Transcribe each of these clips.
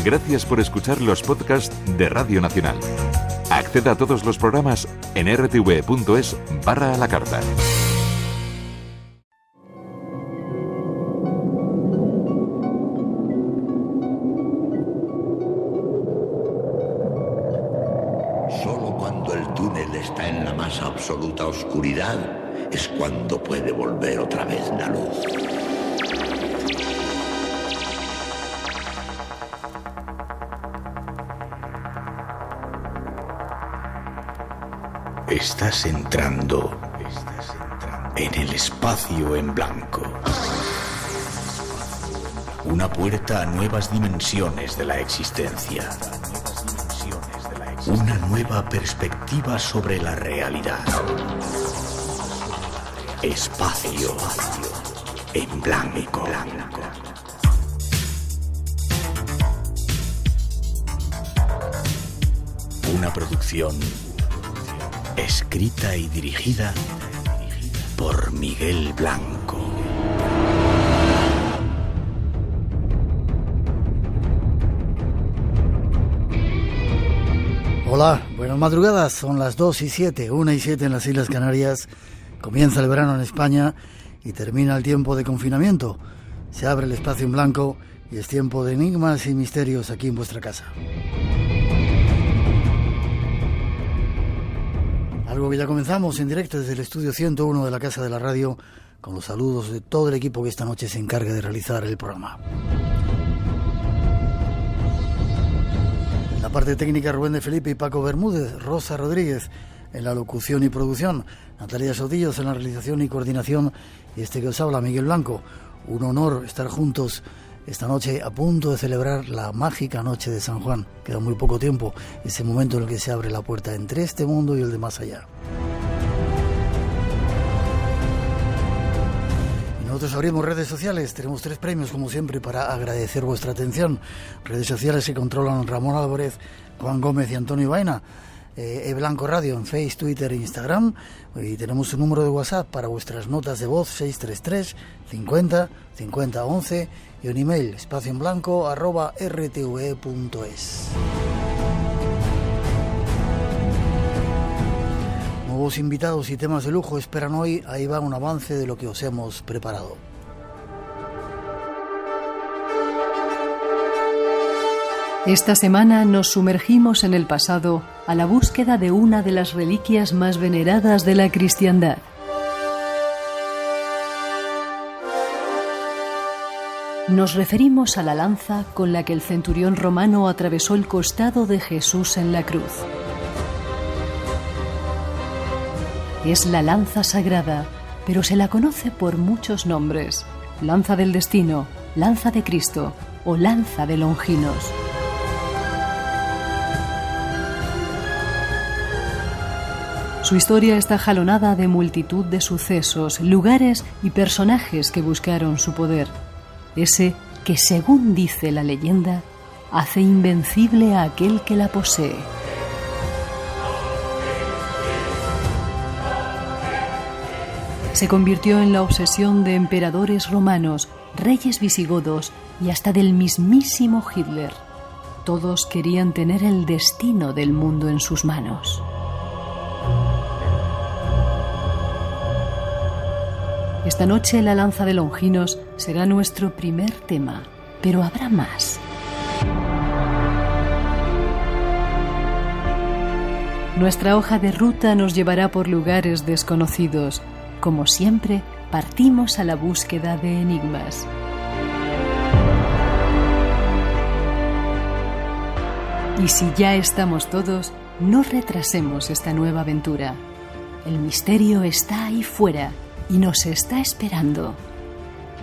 Gracias por escuchar los podcasts de Radio Nacional. Acceda a todos los programas en rtv.es/a la carta. Solo cuando el túnel está en la más absoluta oscuridad es cuando puede volver otra vez la luz. Estás entrando en el espacio en blanco. Una puerta a nuevas dimensiones de la existencia. Una nueva perspectiva sobre la realidad. Espacio en blanco. Una producción escrita y dirigida por Miguel Blanco. Hola, buenas madrugadas, son las 2:07, 1:07 en las Islas Canarias. Comienza el verano en España y termina el tiempo de confinamiento. Se abre el espacio en blanco y es tiempo de enigmas y misterios aquí en vuestra casa. Algo que ya comenzamos en directo desde el estudio 101 de la Casa de la Radio, con los saludos de todo el equipo que esta noche se encarga de realizar el programa. En la parte técnica, Rubén de Felipe y Paco Bermúdez, Rosa Rodríguez en la locución y producción, Natalia Sotillos en la realización y coordinación, y este que os habla, Miguel Blanco. Un honor estar juntos esta noche a punto de celebrar la mágica noche de San Juan. Queda muy poco tiempo, ese momento en el que se abre la puerta entre este mundo y el de más allá. Y nosotros abrimos redes sociales, tenemos 3 premios como siempre para agradecer vuestra atención. Redes sociales que controlan Ramón Álvarez, Juan Gómez y Antonio Baena. Blanco Radio en Facebook, Twitter e Instagram, y tenemos un número de WhatsApp para vuestras notas de voz, 633 50 50 11, y un email, espacioenblanco@rtve.es. Nuevos invitados y temas de lujo esperan hoy. Ahí va un avance de lo que os hemos preparado. Esta semana nos sumergimos en el pasado a la búsqueda de una de las reliquias más veneradas de la cristiandad. Nos referimos a la lanza con la que el centurión romano atravesó el costado de Jesús en la cruz. Es la lanza sagrada, pero se la conoce por muchos nombres: lanza del destino, lanza de Cristo o lanza de Longinos. Su historia está jalonada de multitud de sucesos, lugares y personajes que buscaron su poder. Ese que, según dice la leyenda, hace invencible a aquel que la posee. Se convirtió en la obsesión de emperadores romanos, reyes visigodos y hasta del mismísimo Hitler. Todos querían tener el destino del mundo en sus manos. Esta noche la lanza de Longinos será nuestro primer tema, pero habrá más. Nuestra hoja de ruta nos llevará por lugares desconocidos. Como siempre, partimos a la búsqueda de enigmas. Y si ya estamos todos, no retrasemos esta nueva aventura. El misterio está ahí fuera y nos está esperando.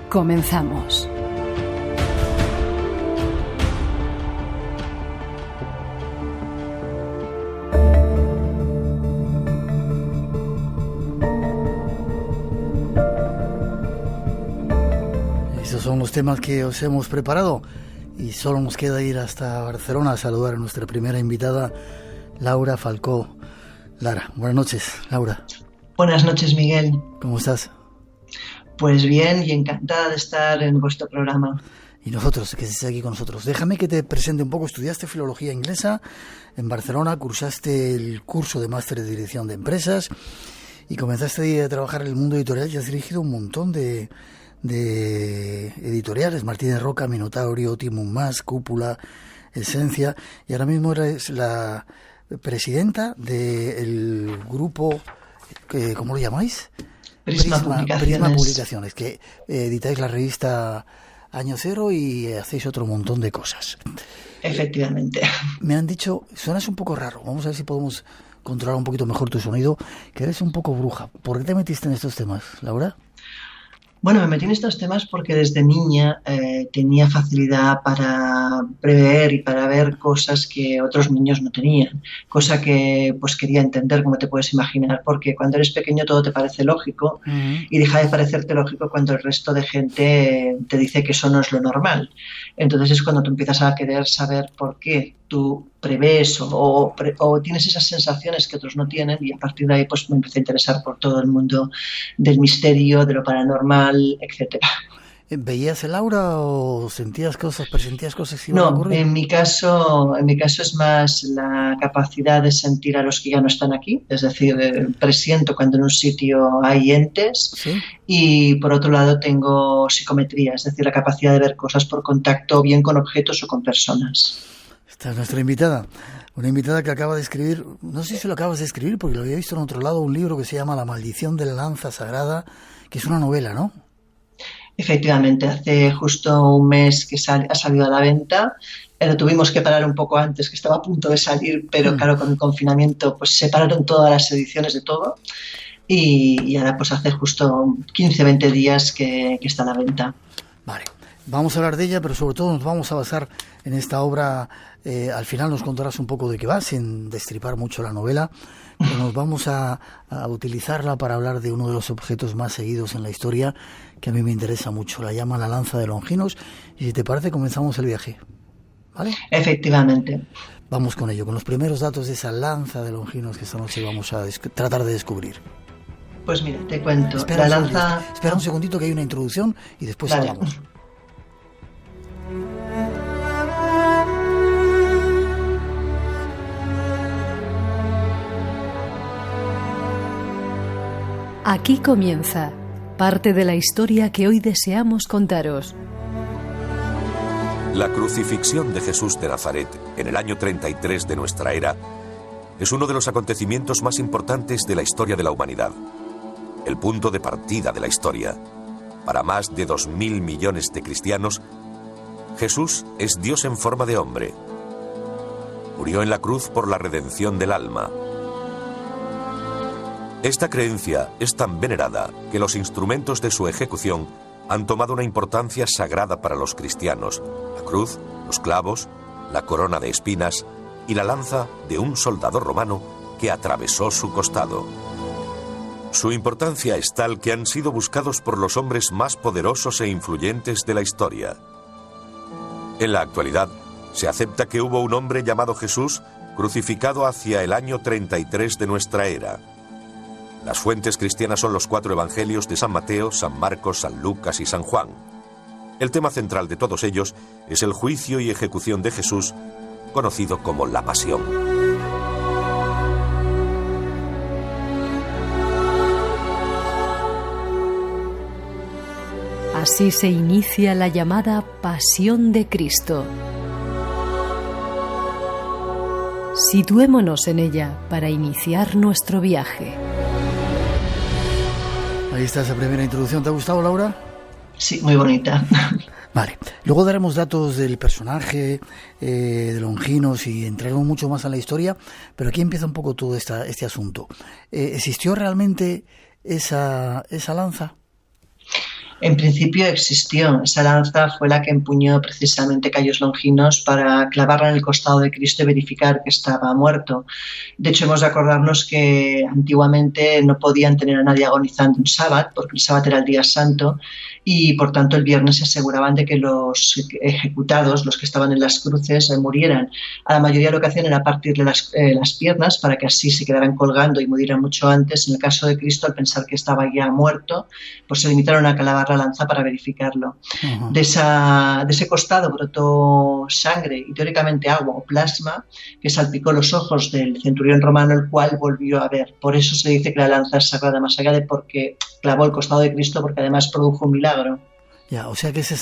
Comenzamos. Estos son los temas que os hemos preparado y solo nos queda ir hasta Barcelona a saludar a nuestra primera invitada, Laura Falcó. Lara, buenas noches, Laura. Buenas noches, Miguel. ¿Cómo estás? Pues bien y encantada de estar en vuestro programa. y nosotros, que estés aquí con nosotros. Déjame que te presente un poco. Estudiaste filología inglesa en Barcelona, cursaste el curso de máster de dirección de empresas y comenzaste a trabajar en el mundo editorial y has dirigido un montón de editoriales: Martínez Roca, Minotaurio, Timum Más, Cúpula, Esencia, y ahora mismo eres la presidenta del grupo, ¿cómo lo llamáis? Prisma Publicaciones, que editáis la revista Año Cero y hacéis otro montón de cosas. Efectivamente. Me han dicho, suenas un poco raro, vamos a ver si podemos controlar un poquito mejor tu sonido, que eres un poco bruja. ¿Por qué te metiste en estos temas, Laura? Bueno, me metí en estos temas porque desde niña tenía facilidad para prever y para ver cosas que otros niños no tenían, cosa que pues quería entender, como te puedes imaginar, porque cuando eres pequeño todo te parece lógico y deja de parecerte lógico cuando el resto de gente te dice que eso no es lo normal. Entonces es cuando tú empiezas a querer saber por qué tú prevés o tienes esas sensaciones que otros no tienen, y a partir de ahí pues me empecé a interesar por todo el mundo del misterio, de lo paranormal, etcétera. ¿Veías el aura o sentías cosas, presentías cosas que iban a ocurrir? En mi caso es más la capacidad de sentir a los que ya no están aquí, es decir, presiento cuando en un sitio hay entes. ¿Sí? Y por otro lado tengo psicometría, es decir, la capacidad de ver cosas por contacto, bien con objetos o con personas. Esta es nuestra invitada, una invitada que acaba de escribir, no sé si lo acabas de escribir porque lo había visto en otro lado, un libro que se llama La maldición de la lanza sagrada, que es una novela, ¿no? Efectivamente, hace justo un mes que ha salido a la venta. Lo tuvimos que parar un poco antes, que estaba a punto de salir, pero claro, con el confinamiento pues se pararon todas las ediciones de todo y ahora pues hace justo 15-20 días que está a la venta. Vale, vamos a hablar de ella, pero sobre todo nos vamos a basar en esta obra. Al final nos contarás un poco de qué va, sin destripar mucho la novela, pero nos vamos a utilizarla para hablar de uno de los objetos más seguidos en la historia, que a mí me interesa mucho. La llama la lanza de Longinos, y si te parece comenzamos el viaje, ¿vale? Efectivamente. Vamos con ello, con los primeros datos de esa lanza de Longinos que esta noche vamos a tratar de descubrir. Pues mira, te cuento. Espera un segundito que hay una introducción y después hablamos. Aquí comienza parte de la historia que hoy deseamos contaros. La crucifixión de Jesús de Nazaret en el año 33 de nuestra era es uno de los acontecimientos más importantes de la historia de la humanidad. El punto de partida de la historia. Para más de 2.000 millones de cristianos, Jesús es Dios en forma de hombre. Murió en la cruz por la redención del alma. Esta creencia es tan venerada que los instrumentos de su ejecución han tomado una importancia sagrada para los cristianos: la cruz, los clavos, la corona de espinas y la lanza de un soldado romano que atravesó su costado. Su importancia es tal que han sido buscados por los hombres más poderosos e influyentes de la historia. En la actualidad, se acepta que hubo un hombre llamado Jesús crucificado hacia el año 33 de nuestra era. Las fuentes cristianas son los 4 evangelios de San Mateo, San Marcos, San Lucas y San Juan. El tema central de todos ellos es el juicio y ejecución de Jesús, conocido como la Pasión. Así se inicia la llamada Pasión de Cristo. Situémonos en ella para iniciar nuestro viaje. Ahí está esa primera introducción. ¿Te ha gustado, Laura? Sí, muy bonita. Vale. Luego daremos datos del personaje de Longinos y entraremos mucho más en la historia, pero aquí empieza un poco todo este asunto. ¿Existió realmente esa lanza? En principio existió. Esa lanza fue la que empuñó precisamente Caius Longinos para clavarla en el costado de Cristo y verificar que estaba muerto. De hecho, hemos de acordarnos que antiguamente no podían tener a nadie agonizando un sábado, porque el sábado era el día santo, y por tanto el viernes se aseguraban de que los ejecutados, los que estaban en las cruces, murieran. A la mayoría lo que hacían era partirle las piernas para que así se quedaran colgando y murieran mucho antes. En el caso de Cristo, al pensar que estaba ya muerto, pues se limitaron a clavar la lanza para verificarlo. De ese costado brotó sangre y teóricamente agua o plasma que salpicó los ojos del centurión romano, el cual volvió a ver. Por eso se dice que la lanza es sagrada, más allá de porque clavó el costado de Cristo, porque además produjo un milagro. Ya, o sea que ese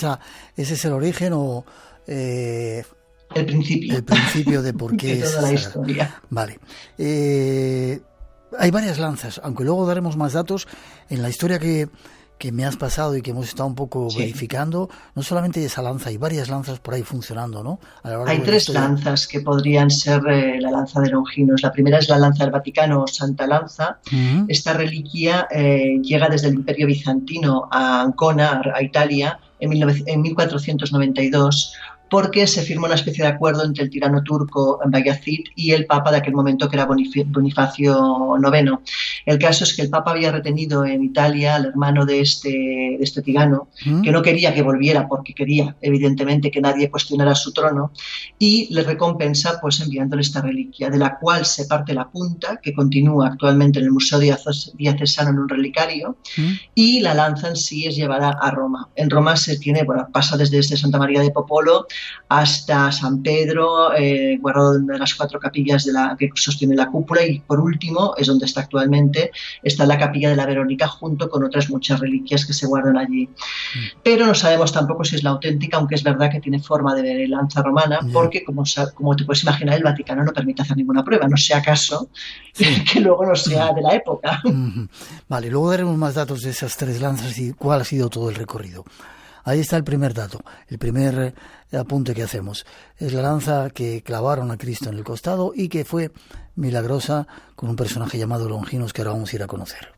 es el origen o... el principio de por qué de toda la historia. Vale. Hay varias lanzas, aunque luego daremos más datos. En la historia que me has pasado y que hemos estado un poco verificando, no solamente esa lanza, hay varias lanzas por ahí funcionando, ¿no? Hay 3 lanzas que podrían ser la lanza de Longinos. La primera es la lanza del Vaticano, Santa Lanza. Esta reliquia llega desde el Imperio Bizantino a Ancona, a Italia, en 1492, porque se firmó una especie de acuerdo entre el tirano turco Bayazid y el papa de aquel momento, que era Bonifacio IX. El caso es que el papa había retenido en Italia al hermano de este tirano, que no quería que volviera porque quería, evidentemente, que nadie cuestionara su trono, y le recompensa pues enviándole esta reliquia, de la cual se parte la punta, que continúa actualmente en el Museo Diocesano en un relicario, y la lanza en sí es llevada a Roma. En Roma pasa desde Santa María de Popolo hasta San Pedro, guardado en las 4 capillas que sostiene la cúpula, y por último es donde está actualmente, está la capilla de la Verónica, junto con otras muchas reliquias que se guardan allí. Pero no sabemos tampoco si es la auténtica, aunque es verdad que tiene forma de lanza romana, porque como te puedes imaginar, el Vaticano no permite hacer ninguna prueba, no sea caso que luego no sea de la época. Vale, luego daremos más datos de esas 3 lanzas y cuál ha sido todo el recorrido. Ahí está el primer dato, el primer apunte que hacemos. Es la lanza que clavaron a Cristo en el costado y que fue milagrosa con un personaje llamado Longinos, que ahora vamos a ir a conocer.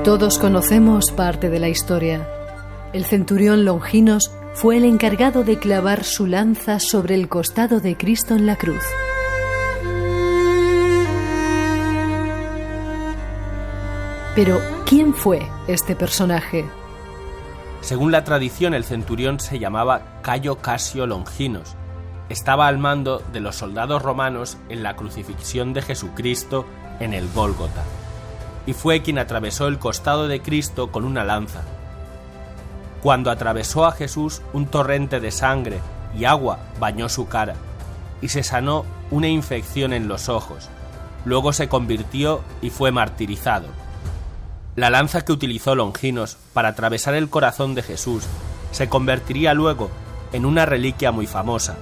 Todos conocemos parte de la historia. El centurión Longinos fue el encargado de clavar su lanza sobre el costado de Cristo en la cruz. Pero, ¿quién fue este personaje? Según la tradición, el centurión se llamaba Cayo Casio Longinos. Estaba al mando de los soldados romanos en la crucifixión de Jesucristo en el Gólgota, y fue quien atravesó el costado de Cristo con una lanza. Cuando atravesó a Jesús, un torrente de sangre y agua bañó su cara, y se sanó una infección en los ojos. Luego se convirtió y fue martirizado. La lanza que utilizó Longinos para atravesar el corazón de Jesús se convertiría luego en una reliquia muy famosa,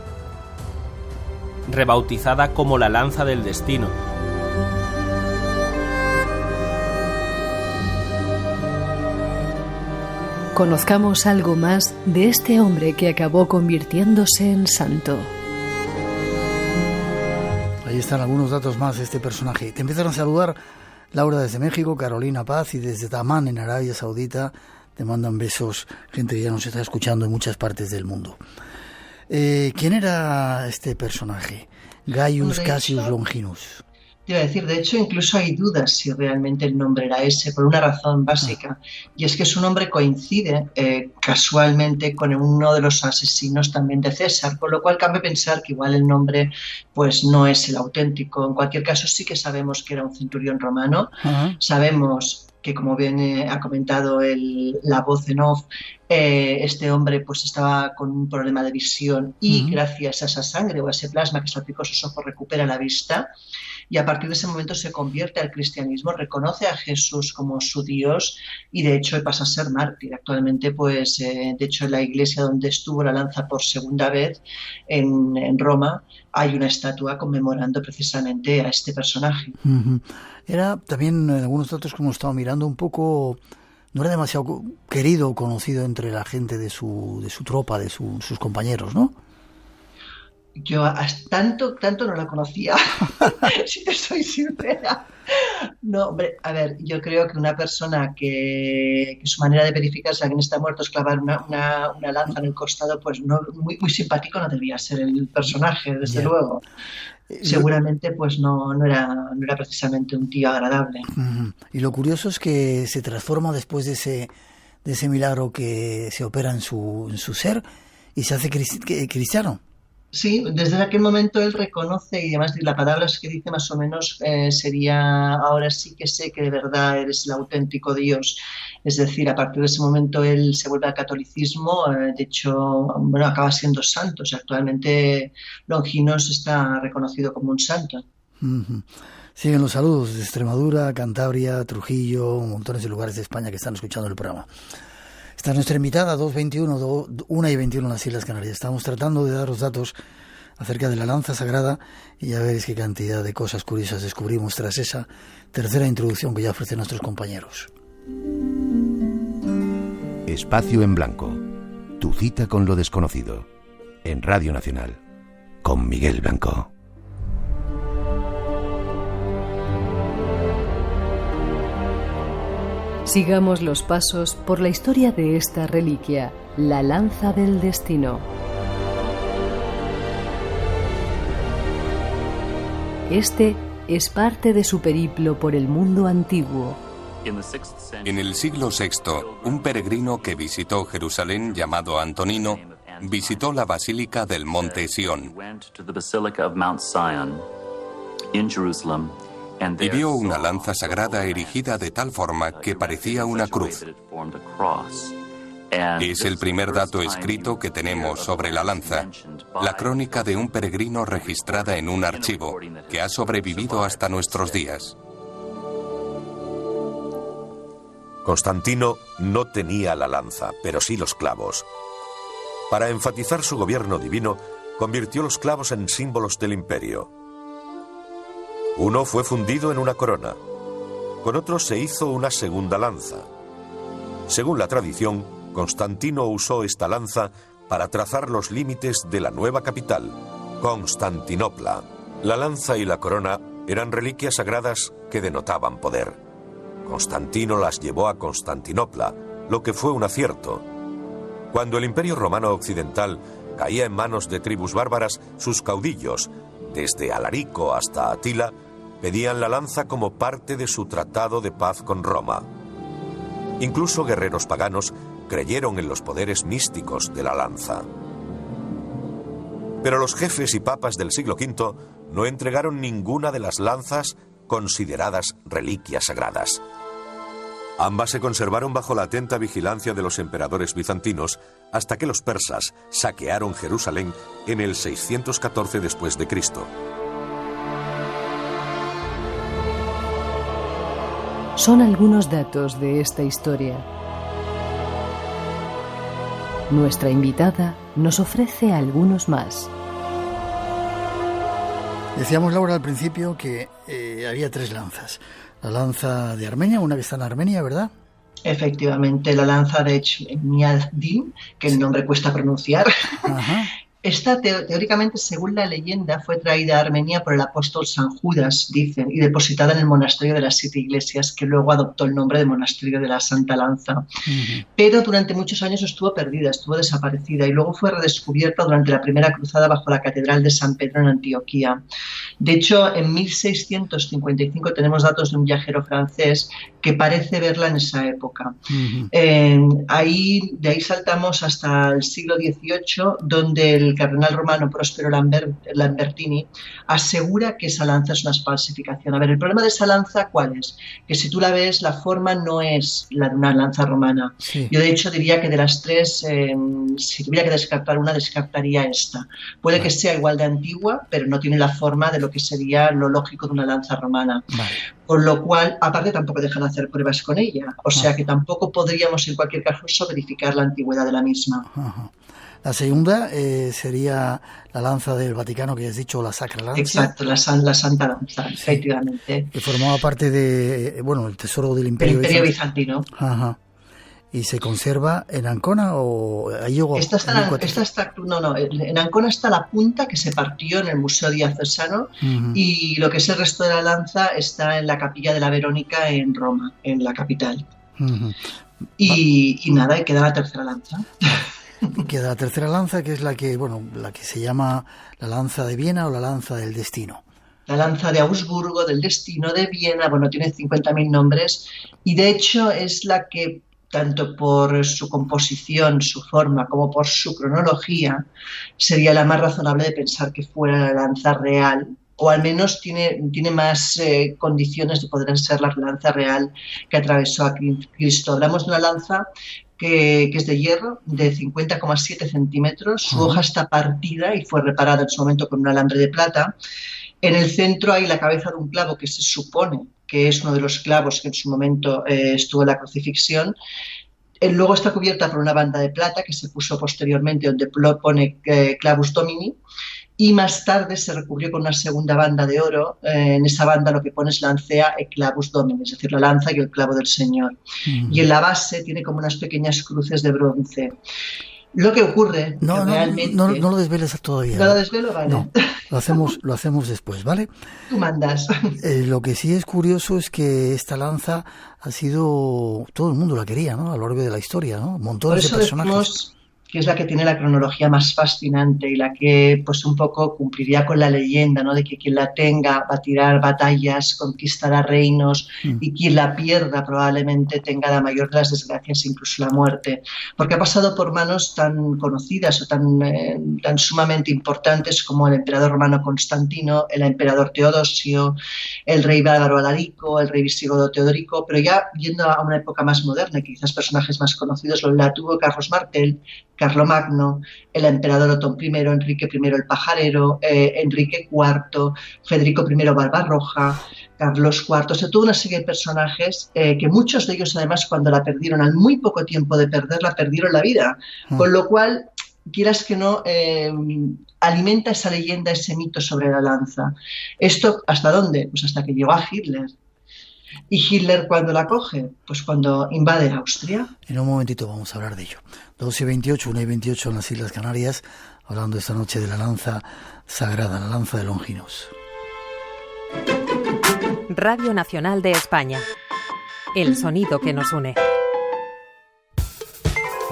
rebautizada como la lanza del destino. Conozcamos algo más de este hombre que acabó convirtiéndose en santo. Ahí están algunos datos más de este personaje. Te empiezan a saludar Laura desde México, Carolina Paz, y desde Damán, en Arabia Saudita, te mandan besos, gente que ya nos está escuchando en muchas partes del mundo. ¿Quién era este personaje? Gaius Cassius Longinus. Te iba a decir, de hecho, incluso hay dudas si realmente el nombre era ese, por una razón básica, y es que su nombre coincide casualmente con uno de los asesinos también de César, con lo cual cabe pensar que igual el nombre pues no es el auténtico. En cualquier caso, sí que sabemos que era un centurión romano, sabemos que, como bien ha comentado la voz en off, este hombre pues estaba con un problema de visión y gracias a esa sangre o a ese plasma que salpicó sus ojos recupera la vista, y a partir de ese momento se convierte al cristianismo, reconoce a Jesús como su Dios y de hecho pasa a ser mártir. Actualmente pues de hecho en la iglesia donde estuvo la lanza por segunda vez en Roma hay una estatua conmemorando precisamente a este personaje. Era también, en algunos datos que hemos estado mirando, un poco, no era demasiado querido o conocido entre la gente de su tropa, de sus compañeros, ¿no? Yo tanto no la conocía, si te soy sincera. No, hombre, a ver, yo creo que una persona que su manera de verificar si alguien está muerto es clavar una lanza en el costado, pues no, muy simpático no debía ser el personaje, desde luego. Seguramente pues no era precisamente un tío agradable. Y lo curioso es que se transforma después de ese milagro que se opera en su ser y se hace cristiano. Sí, desde aquel momento él reconoce, y además la palabra que dice más o menos sería: ahora sí que sé que de verdad eres el auténtico Dios. Es decir, a partir de ese momento él se vuelve al catolicismo, de hecho, bueno, acaba siendo santo. O sea, actualmente Longinos está reconocido como un santo. Siguen los saludos de Extremadura, Cantabria, Trujillo, montones de lugares de España que están escuchando el programa. Esta es nuestra invitada, 1:21 en las Islas Canarias. Estamos tratando de daros datos acerca de la lanza sagrada y ya veréis qué cantidad de cosas curiosas descubrimos tras esa tercera introducción que ya ofrecen nuestros compañeros. Espacio en Blanco. Tu cita con lo desconocido. En Radio Nacional. Con Miguel Blanco. Sigamos los pasos por la historia de esta reliquia, la lanza del destino. Este es parte de su periplo por el mundo antiguo. En el siglo VI, un peregrino que visitó Jerusalén llamado Antonino visitó la Basílica del Monte Sión y vio una lanza sagrada erigida de tal forma que parecía una cruz. Es el primer dato escrito que tenemos sobre la lanza, la crónica de un peregrino registrada en un archivo que ha sobrevivido hasta nuestros días. Constantino no tenía la lanza, pero sí los clavos. Para enfatizar su gobierno divino, convirtió los clavos en símbolos del imperio. Uno fue fundido en una corona, con otro se hizo una segunda lanza. Según la tradición, Constantino usó esta lanza para trazar los límites de la nueva capital, Constantinopla. La lanza y la corona eran reliquias sagradas que denotaban poder. Constantino las llevó a Constantinopla, lo que fue un acierto. Cuando el Imperio Romano Occidental caía en manos de tribus bárbaras, sus caudillos, desde Alarico hasta Atila, pedían la lanza como parte de su tratado de paz con Roma. Incluso guerreros paganos creyeron en los poderes místicos de la lanza. Pero los jefes y papas del siglo V no entregaron ninguna de las lanzas consideradas reliquias sagradas. Ambas se conservaron bajo la atenta vigilancia de los emperadores bizantinos hasta que los persas saquearon Jerusalén en el 614 después de Cristo. Son algunos datos de esta historia. Nuestra invitada nos ofrece algunos más. Decíamos, Laura, al principio que había 3 lanzas. La lanza de Armenia, una que está en Armenia, ¿verdad? Efectivamente, la lanza de Echmiadzin, que el nombre cuesta pronunciar. Ajá. Esta, teóricamente, según la leyenda, fue traída a Armenia por el apóstol San Judas, dicen, y depositada en el monasterio de las 7 iglesias, que luego adoptó el nombre de monasterio de la Santa Lanza. Pero durante muchos años estuvo perdida, estuvo desaparecida, y luego fue redescubierta durante la primera cruzada bajo la Catedral de San Pedro en Antioquía. De hecho, en 1655 tenemos datos de un viajero francés que parece verla en esa época. De ahí saltamos hasta el siglo XVIII, donde el cardenal romano Próspero Lambertini asegura que esa lanza es una falsificación. A ver, el problema de esa lanza, ¿cuál es? Que si tú la ves, la forma no es la de una lanza romana. Sí. Yo, de hecho, diría que de las 3, si tuviera que descartar una, descartaría esta. Puede que sea igual de antigua, pero no tiene la forma de lo que sería lo lógico de una lanza romana. Con lo cual, aparte, tampoco dejan hacer pruebas con ella. O sea que tampoco podríamos, en cualquier caso, verificar la antigüedad de la misma. La segunda sería la lanza del Vaticano, que has dicho, la Sacra Lanza. Exacto, la Santa Lanza, sí, efectivamente. Que formaba parte de, el tesoro del Imperio Bizantino. Ajá. ¿Y se conserva en Ancona o ahí llegó? En Ancona está la punta que se partió en el Museo Diocesano, y lo que es el resto de la lanza está en la Capilla de la Verónica en Roma, en la capital. Y nada, y queda la tercera lanza. Y queda la tercera lanza, que es la que se llama la lanza de Viena o la lanza del destino. La lanza de Augsburgo, del destino, de Viena, tiene 50.000 nombres, y de hecho es la que, tanto por su composición, su forma, como por su cronología, sería la más razonable de pensar que fuera la lanza real, o al menos tiene más condiciones de poder ser la lanza real que atravesó a Cristo. Hablamos de una lanza que es de hierro, de 50,7 centímetros, su hoja está partida y fue reparada en su momento con un alambre de plata. En el centro hay la cabeza de un clavo que se supone que es uno de los clavos que en su momento estuvo en la crucifixión. Luego está cubierta por una banda de plata que se puso posteriormente, donde pone Clavus Domini, y más tarde se recubrió con una segunda banda de oro. En esa banda lo que pone es Lancea e Clavus Domini, es decir, la lanza y el clavo del Señor. Y en la base tiene como unas pequeñas cruces de bronce. Lo que ocurre realmente... No lo desveles todavía. ¿No lo desvelo? Vale. No, lo hacemos después, ¿vale? Tú mandas. Lo que sí es curioso es que esta lanza ha sido... Todo el mundo la quería, ¿no? A lo largo de la historia, ¿no? Montones de personajes. Decimos que es la que tiene la cronología más fascinante y la que pues un poco cumpliría con la leyenda, ¿no? De que quien la tenga va a tirar batallas, conquistará reinos, y quien la pierda probablemente tenga la mayor de las desgracias, incluso la muerte, porque ha pasado por manos tan conocidas o tan sumamente importantes como el emperador romano Constantino, el emperador Teodosio, el rey bávaro Alarico, el rey visigodo Teodorico, pero ya yendo a una época más moderna, quizás personajes más conocidos la tuvo Carlos Martel, Carlomagno, el emperador Otón I, Enrique I el Pajarero, Enrique IV, Federico I Barbarroja, Carlos IV. O sea, tuvo una serie de personajes que muchos de ellos, además, cuando la perdieron, al muy poco tiempo de perderla, perdieron la vida. Con lo cual, quieras que no, alimenta esa leyenda, ese mito sobre la lanza. ¿Esto hasta dónde? Pues hasta que llegó a Hitler. ¿Y Hitler cuándo la coge? Pues cuando invade Austria. En un momentito vamos a hablar de ello. 2:28, 1:28 en las Islas Canarias, hablando esta noche de la lanza sagrada, la lanza de Longinos. Radio Nacional de España. El sonido que nos une.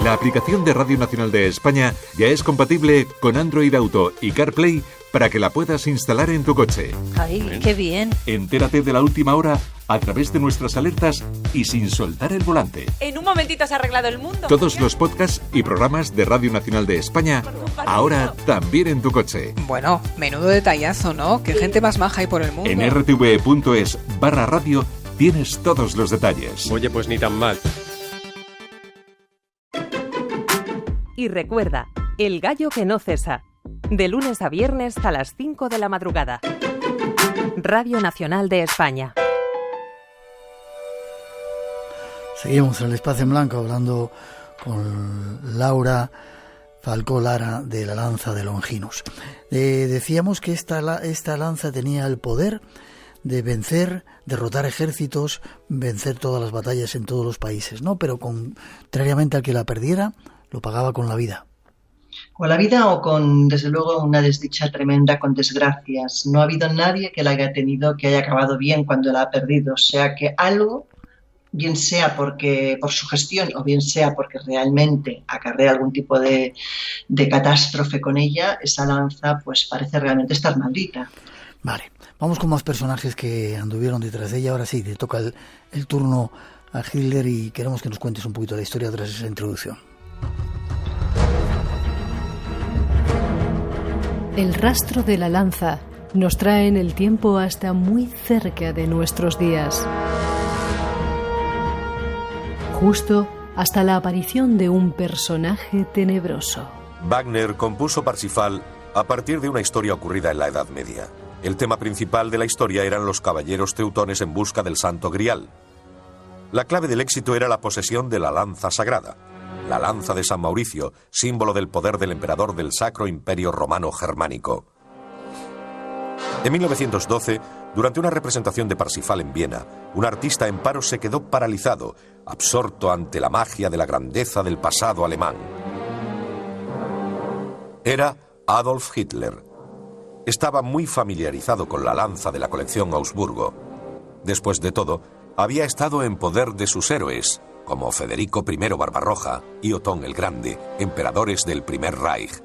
La aplicación de Radio Nacional de España ya es compatible con Android Auto y CarPlay para que la puedas instalar en tu coche. ¡Ay, qué bien! Entérate de la última hora a través de nuestras alertas y sin soltar el volante. En un momentito se ha arreglado el mundo. Todos los podcasts y programas de Radio Nacional de España, ahora también en tu coche. Bueno, menudo detallazo, ¿no? Qué gente más maja hay por el mundo. En rtve.es/radio tienes todos los detalles. Oye, pues ni tan mal. Y recuerda, El gallo que no cesa. De lunes a viernes a las 5 de la madrugada. Radio Nacional de España. Seguimos en el Espacio en Blanco hablando con Laura Falcó Lara de la lanza de Longinos. Decíamos que esta lanza tenía el poder de vencer, derrotar ejércitos, vencer todas las batallas en todos los países, ¿no? Pero contrariamente al que la perdiera, lo pagaba con la vida. Con la vida o con, desde luego, una desdicha tremenda, con desgracias. No ha habido nadie que la haya tenido que haya acabado bien cuando la ha perdido. O sea que algo, bien sea por su gestión o bien sea porque realmente acarrea algún tipo de catástrofe con ella, esa lanza pues parece realmente estar maldita. Vale, vamos con más personajes que anduvieron detrás de ella. Ahora sí, te toca el turno a Hitler y queremos que nos cuentes un poquito la historia tras esa introducción. El rastro de la lanza nos trae en el tiempo hasta muy cerca de nuestros días. Justo hasta la aparición de un personaje tenebroso. Wagner compuso Parsifal a partir de una historia ocurrida en la Edad Media. El tema principal de la historia eran los caballeros teutones en busca del Santo Grial. La clave del éxito era la posesión de la lanza sagrada, la lanza de San Mauricio, símbolo del poder del emperador del Sacro Imperio Romano Germánico. En 1912, Durante una representación de Parsifal en Viena, un artista en paro se quedó paralizado, absorto ante la magia de la grandeza del pasado alemán. Era Adolf Hitler. Estaba muy familiarizado con la lanza de la colección Augsburgo. Después de todo, había estado en poder de sus héroes, como Federico I Barbarroja y Otón el Grande, emperadores del Primer Reich.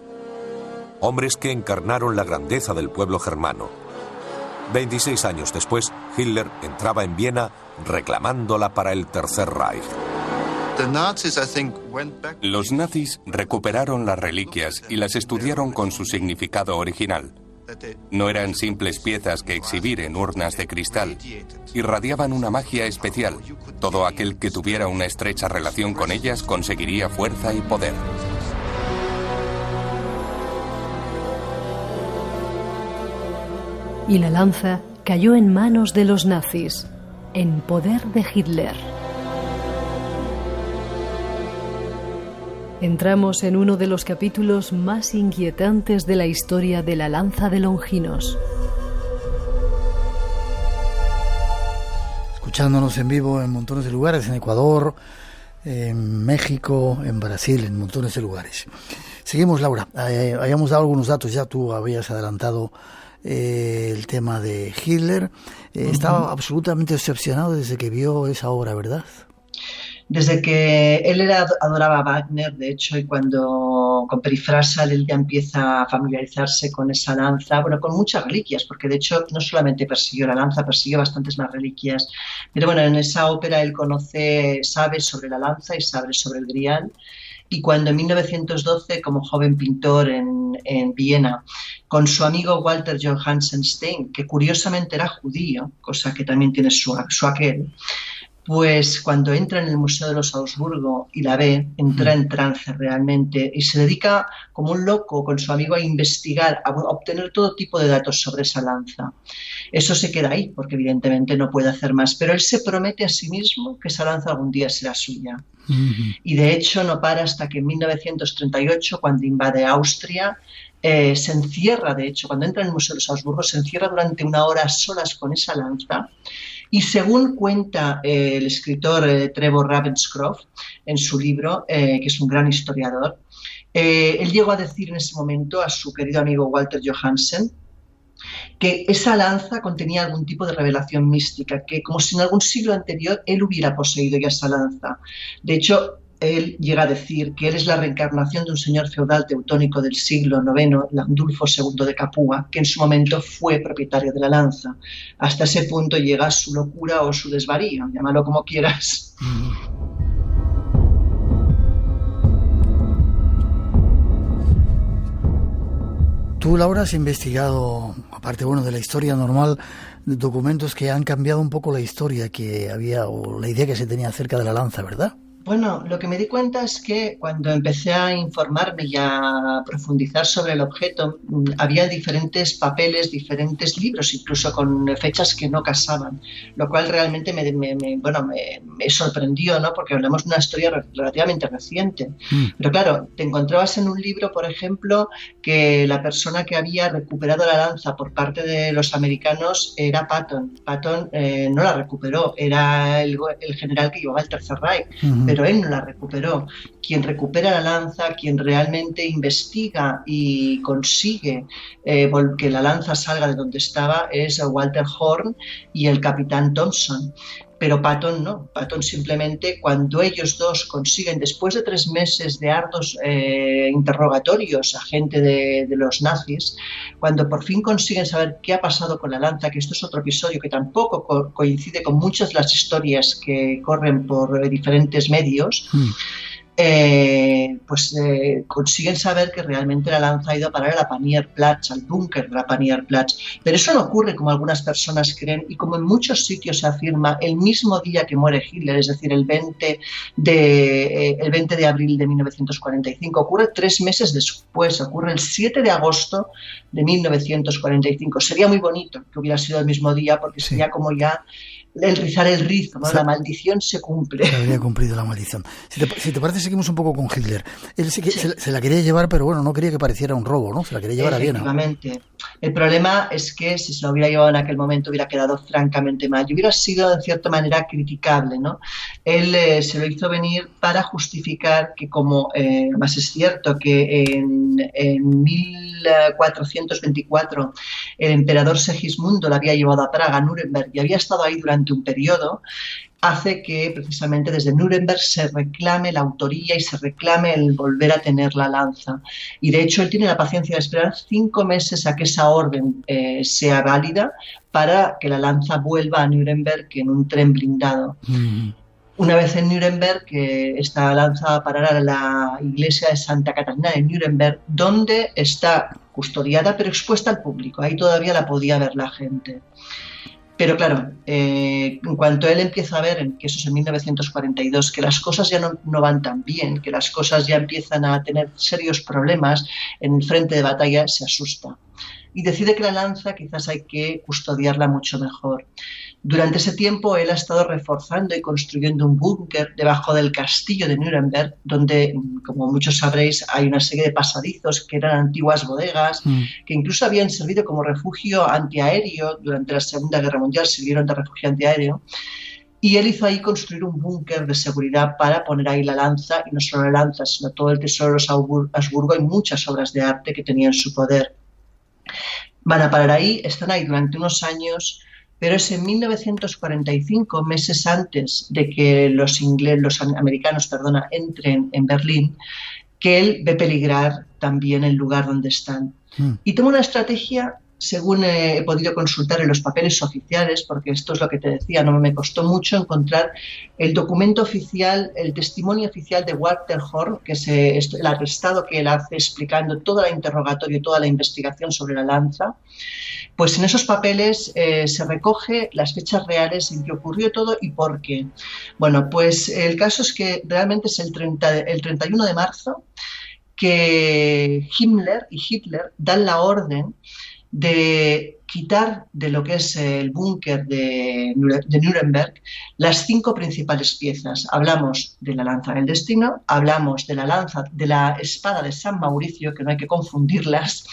Hombres que encarnaron la grandeza del pueblo germano. 26 años después, Hitler entraba en Viena reclamándola para el Tercer Reich. Los nazis recuperaron las reliquias y las estudiaron con su significado original. No eran simples piezas que exhibir en urnas de cristal. Irradiaban una magia especial. Todo aquel que tuviera una estrecha relación con ellas conseguiría fuerza y poder. Y la lanza cayó en manos de los nazis, en poder de Hitler. Entramos en uno de los capítulos más inquietantes de la historia de la lanza de Longinos. Escuchándonos en vivo en montones de lugares, en Ecuador, en México, en Brasil, en montones de lugares. Seguimos, Laura. Habíamos dado algunos datos, ya tú habías adelantado el tema de Hitler. Estaba absolutamente decepcionado desde que vio esa obra, ¿verdad? Desde que él adoraba a Wagner, de hecho, y cuando con Perifrasal él ya empieza a familiarizarse con esa lanza, bueno, con muchas reliquias, porque de hecho no solamente persiguió la lanza, persiguió bastantes más reliquias, pero bueno, en esa ópera él sabe sobre la lanza y sabe sobre el Grial. Y cuando en 1912, como joven pintor en Viena, con su amigo Walter Johansen Stein, que curiosamente era judío, cosa que también tiene su aquel, pues cuando entra en el Museo de los Augsburgo y la ve, entra en trance realmente y se dedica como un loco con su amigo a investigar, a obtener todo tipo de datos sobre esa lanza. Eso se queda ahí porque evidentemente no puede hacer más, pero él se promete a sí mismo que esa lanza algún día será suya. Y de hecho no para hasta que en 1938, cuando invade Austria, se encierra, de hecho, cuando entra en el Museo de los Augsburgo, se encierra durante una hora a solas con esa lanza. Y según cuenta el escritor Trevor Ravenscroft en su libro, que es un gran historiador, él llegó a decir en ese momento a su querido amigo Walter Johansen que esa lanza contenía algún tipo de revelación mística, que como si en algún siglo anterior él hubiera poseído ya esa lanza. De hecho, él llega a decir que él es la reencarnación de un señor feudal teutónico del siglo IX, Landulfo II de Capua, que en su momento fue propietario de la lanza. Hasta ese punto llega su locura o su desvarío, llámalo como quieras. Tú, Laura, has investigado, aparte de la historia normal, documentos que han cambiado un poco la historia que había o la idea que se tenía acerca de la lanza, ¿verdad? Bueno, lo que me di cuenta es que cuando empecé a informarme y a profundizar sobre el objeto, había diferentes papeles, diferentes libros, incluso con fechas que no casaban, lo cual realmente me sorprendió, ¿no? Porque hablamos de una historia relativamente reciente. Pero claro, te encontrabas en un libro, por ejemplo, que la persona que había recuperado la lanza por parte de los americanos era Patton. Patton no la recuperó, era el general que llevaba el Tercer Reich. Pero él no la recuperó. Quien recupera la lanza, quien realmente investiga y consigue que la lanza salga de donde estaba es Walter Horn y el capitán Thompson. Pero Patton no. Patton simplemente, cuando ellos dos consiguen, después de 3 meses de arduos interrogatorios a gente de los nazis, cuando por fin consiguen saber qué ha pasado con la lanza, que esto es otro episodio que tampoco coincide con muchas de las historias que corren por diferentes medios, consiguen saber que realmente la lanza ha ido a parar a la Panierplatz, al búnker de la Panierplatz. Pero eso no ocurre como algunas personas creen y como en muchos sitios se afirma el mismo día que muere Hitler, es decir, el 20 de abril de 1945. Ocurre 3 meses después, ocurre el 7 de agosto de 1945. Sería muy bonito que hubiera sido el mismo día porque sería como ya el rizar el rizo, ¿no? La maldición se cumple. Se habría cumplido la maldición. Si te parece, seguimos un poco con Hitler. Él se la quería llevar, pero bueno, no quería que pareciera un robo, ¿no? Se la quería llevar a Viena. Efectivamente. El problema es que si se lo hubiera llevado en aquel momento hubiera quedado francamente mal y hubiera sido de cierta manera criticable, ¿no? Él se lo hizo venir para justificar que como, más es cierto que en 1424 el emperador Segismundo la había llevado a Praga, a Nuremberg, y había estado ahí durante un periodo, hace que precisamente desde Nuremberg se reclame la autoría y se reclame el volver a tener la lanza. Y de hecho él tiene la paciencia de esperar 5 meses a que esa orden sea válida para que la lanza vuelva a Nuremberg en un tren blindado. Una vez en Nuremberg, esta lanza parará a la iglesia de Santa Catalina de Nuremberg, donde está custodiada pero expuesta al público. Ahí todavía la podía ver la gente. Pero claro, en cuanto él empieza a ver, que eso es en 1942, que las cosas ya no van tan bien, que las cosas ya empiezan a tener serios problemas en el frente de batalla, se asusta. Y decide que la lanza quizás hay que custodiarla mucho mejor. Durante ese tiempo él ha estado reforzando y construyendo un búnker debajo del castillo de Nuremberg, donde, como muchos sabréis, hay una serie de pasadizos que eran antiguas bodegas, que incluso habían servido como refugio antiaéreo. Durante la Segunda Guerra Mundial sirvieron de refugio antiaéreo. Y él hizo ahí construir un búnker de seguridad para poner ahí la lanza, y no solo la lanza, sino todo el tesoro de los Habsburgo y muchas obras de arte que tenía en su poder. Van a parar ahí, están ahí durante unos años, pero es en 1945, meses antes de que los americanos entren en Berlín, que él ve peligrar también el lugar donde están. Y toma una estrategia, según he podido consultar en los papeles oficiales, porque esto es lo que te decía, no me costó mucho encontrar el documento oficial, el testimonio oficial de Walter Horn, que es el atestado que él hace explicando todo el interrogatorio, toda la investigación sobre la lanza. Pues en esos papeles se recoge las fechas reales en que ocurrió todo y por qué. Bueno, pues el caso es que realmente es el 31 de marzo que Himmler y Hitler dan la orden de quitar de lo que es el búnker de Nuremberg las 5 principales piezas. Hablamos de la lanza del destino, hablamos de la espada de San Mauricio, que no hay que confundirlas,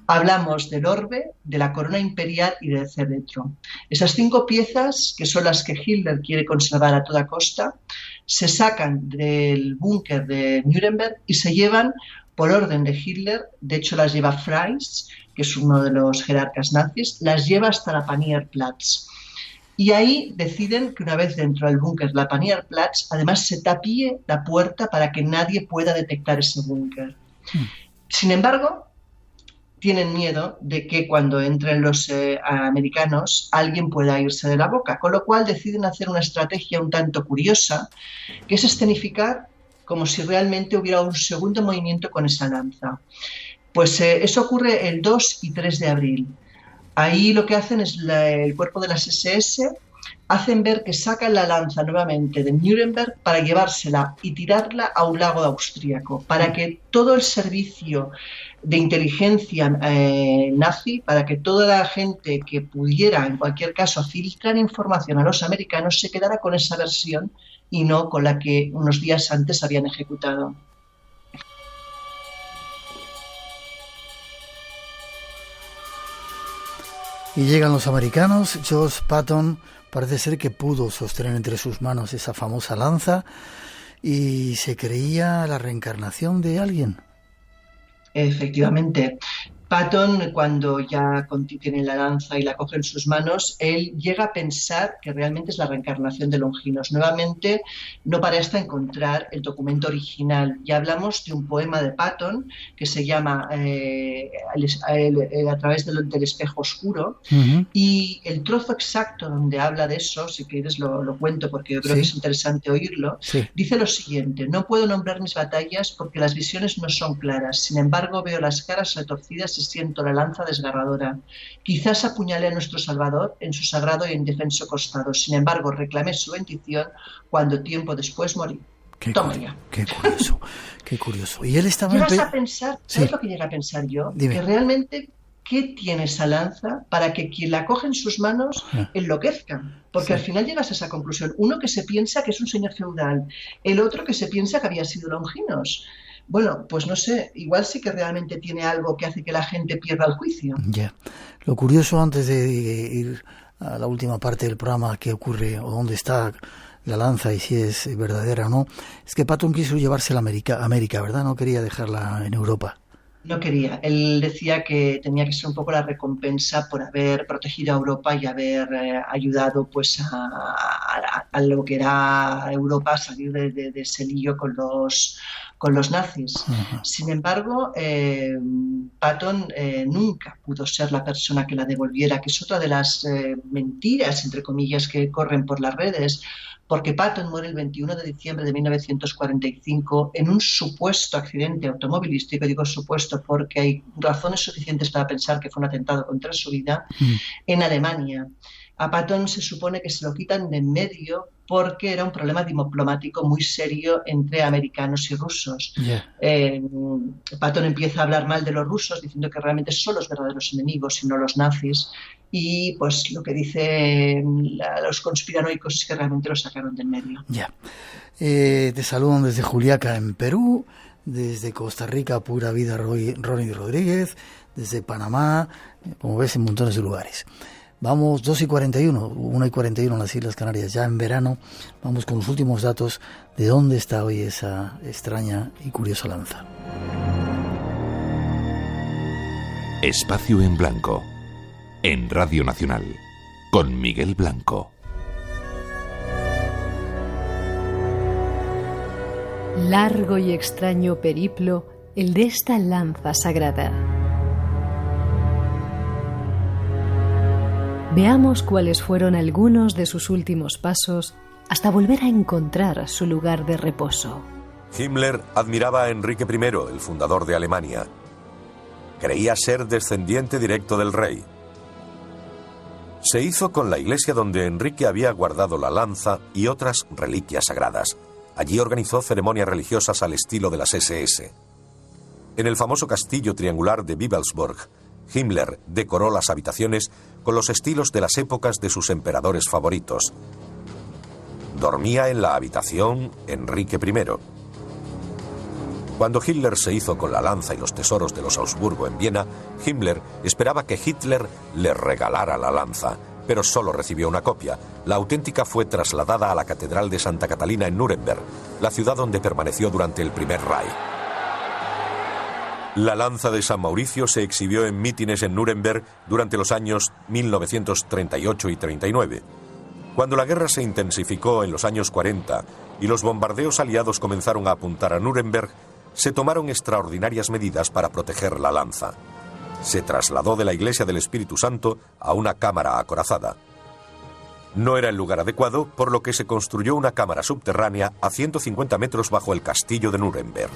hablamos del orbe, de la corona imperial y del cetro. Esas 5 piezas, que son las que Hitler quiere conservar a toda costa, se sacan del búnker de Nuremberg y se llevan por orden de Hitler. De hecho las lleva Fries, que es uno de los jerarcas nazis, las lleva hasta la Panierplatz. Y ahí deciden que una vez dentro del búnker de la Panierplatz, además se tapie la puerta para que nadie pueda detectar ese búnker. Sin embargo, tienen miedo de que cuando entren los americanos alguien pueda irse de la boca, con lo cual deciden hacer una estrategia un tanto curiosa, que es escenificar como si realmente hubiera un segundo movimiento con esa lanza. Pues eso ocurre el 2 y 3 de abril. Ahí lo que hacen es el cuerpo de las SS hacen ver que sacan la lanza nuevamente de Nuremberg para llevársela y tirarla a un lago austríaco, para que todo el servicio de inteligencia nazi, para que toda la gente que pudiera, en cualquier caso, filtrar información a los americanos, se quedara con esa versión y no con la que unos días antes habían ejecutado. Y llegan los americanos. George Patton parece ser que pudo sostener entre sus manos esa famosa lanza y se creía la reencarnación de alguien. Efectivamente. Patton, cuando ya tiene la lanza y la coge en sus manos, él llega a pensar que realmente es la reencarnación de Longinos. Nuevamente, no para hasta encontrar el documento original. Ya hablamos de un poema de Patton que se llama A través del espejo oscuro, y el trozo exacto donde habla de eso, si quieres lo cuento porque yo creo que es interesante oírlo, dice lo siguiente: no puedo nombrar mis batallas porque las visiones no son claras, sin embargo veo las caras retorcidas y siento la lanza desgarradora. Quizás apuñalé a nuestro Salvador en su sagrado e indefenso costado. Sin embargo, reclamé su bendición cuando tiempo después morí. Toma ya. Qué curioso, qué curioso. Y él estaba... Llegas a pensar, ¿sabes lo que llega a pensar yo? Dime. Que realmente qué tiene esa lanza para que quien la coge en sus manos enloquezca. Porque al final llegas a esa conclusión. Uno que se piensa que es un señor feudal, el otro que se piensa que había sido Longinos. Bueno, pues no sé, igual sí que realmente tiene algo que hace que la gente pierda el juicio. Ya. Lo curioso, antes de ir a la última parte del programa, qué ocurre o dónde está la lanza y si es verdadera o no, es que Patton quiso llevársela a América, ¿verdad? No quería dejarla en Europa. No quería. Él decía que tenía que ser un poco la recompensa por haber protegido a Europa y haber ayudado pues a lo que era Europa a salir de ese lío con los nazis. Uh-huh. Sin embargo, Patton nunca pudo ser la persona que la devolviera, que es otra de las mentiras, entre comillas, que corren por las redes, porque Patton muere el 21 de diciembre de 1945 en un supuesto accidente automovilístico. Digo supuesto porque hay razones suficientes para pensar que fue un atentado contra su vida, en Alemania. A Patton se supone que se lo quitan de en medio porque era un problema diplomático muy serio entre americanos y rusos. Yeah. Patton empieza a hablar mal de los rusos, diciendo que realmente son los verdaderos enemigos y no los nazis. Y pues lo que dicen los conspiranoicos es que realmente lo sacaron de en medio. Ya. Te saludan desde Juliaca, en Perú, desde Costa Rica, Pura Vida, Ronnie Rodríguez, desde Panamá, como ves, en montones de lugares. Vamos 2:41, 1:41 en las Islas Canarias, ya en verano. Vamos con los últimos datos de dónde está hoy esa extraña y curiosa lanza. Espacio en Blanco, en Radio Nacional, con Miguel Blanco. Largo y extraño periplo, el de esta lanza sagrada. Veamos cuáles fueron algunos de sus últimos pasos hasta volver a encontrar su lugar de reposo. Himmler admiraba a Enrique I, el fundador de Alemania. Creía ser descendiente directo del rey. Se hizo con la iglesia donde Enrique había guardado la lanza y otras reliquias sagradas. Allí organizó ceremonias religiosas al estilo de las SS. En el famoso castillo triangular de Bibelsburg, Himmler decoró las habitaciones con los estilos de las épocas de sus emperadores favoritos. Dormía en la habitación Enrique I. Cuando Hitler se hizo con la lanza y los tesoros de los Augsburgo en Viena, Himmler esperaba que Hitler le regalara la lanza, pero solo recibió una copia. La auténtica fue trasladada a la Catedral de Santa Catalina en Nuremberg, la ciudad donde permaneció durante el Primer Reich. La lanza de San Mauricio se exhibió en mítines en Nuremberg durante los años 1938 y 39. Cuando la guerra se intensificó en los años 40 y los bombardeos aliados comenzaron a apuntar a Nuremberg, se tomaron extraordinarias medidas para proteger la lanza. Se trasladó de la Iglesia del Espíritu Santo a una cámara acorazada. No era el lugar adecuado, por lo que se construyó una cámara subterránea a 150 metros bajo el castillo de Nuremberg.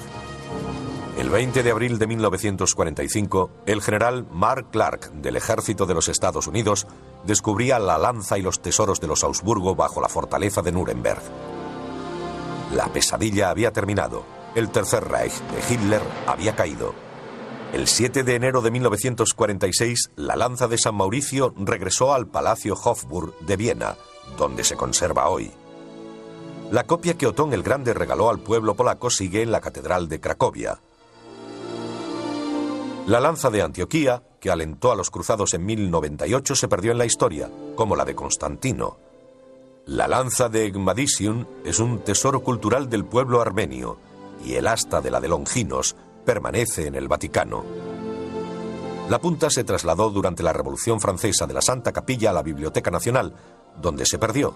El 20 de abril de 1945, el general Mark Clark del Ejército de los Estados Unidos descubría la lanza y los tesoros de los Augsburgo bajo la fortaleza de Nuremberg. La pesadilla había terminado. El Tercer Reich de Hitler había caído. El 7 de enero de 1946, la lanza de San Mauricio regresó al Palacio Hofburg de Viena, donde se conserva hoy. La copia que Otón el Grande regaló al pueblo polaco sigue en la Catedral de Cracovia. La lanza de Antioquía, que alentó a los cruzados en 1098, se perdió en la historia, como la de Constantino. La lanza de Egmadisium es un tesoro cultural del pueblo armenio, y el asta de la de Longinos permanece en el Vaticano. La punta se trasladó durante la Revolución Francesa de la Santa Capilla a la Biblioteca Nacional, donde se perdió.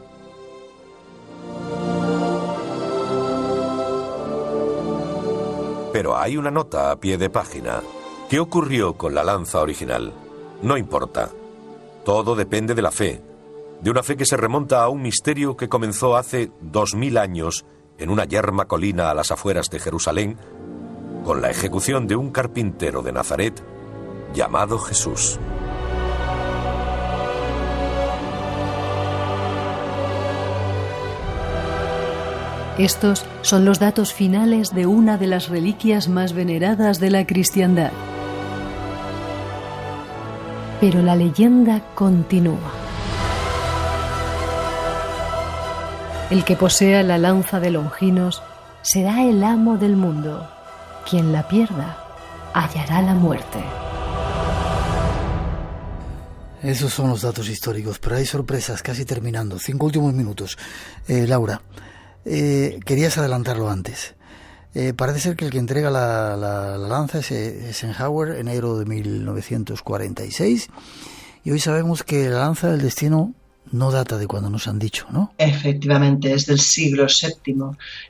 Pero hay una nota a pie de página. ¿Qué ocurrió con la lanza original? No importa. Todo depende de la fe, de una fe que se remonta a un misterio que comenzó hace 2000 años en una yerma colina a las afueras de Jerusalén, con la ejecución de un carpintero de Nazaret llamado Jesús. Estos son los datos finales de una de las reliquias más veneradas de la cristiandad. Pero la leyenda continúa. El que posea la lanza de Longinos será el amo del mundo. Quien la pierda hallará la muerte. Esos son los datos históricos, pero hay sorpresas, casi terminando. 5 últimos minutos. Laura, querías adelantarlo antes. Parece ser que el que entrega la lanza es Eisenhower, enero de 1946, y hoy sabemos que la lanza del destino no data de cuando nos han dicho, ¿no? Efectivamente, es del siglo VII.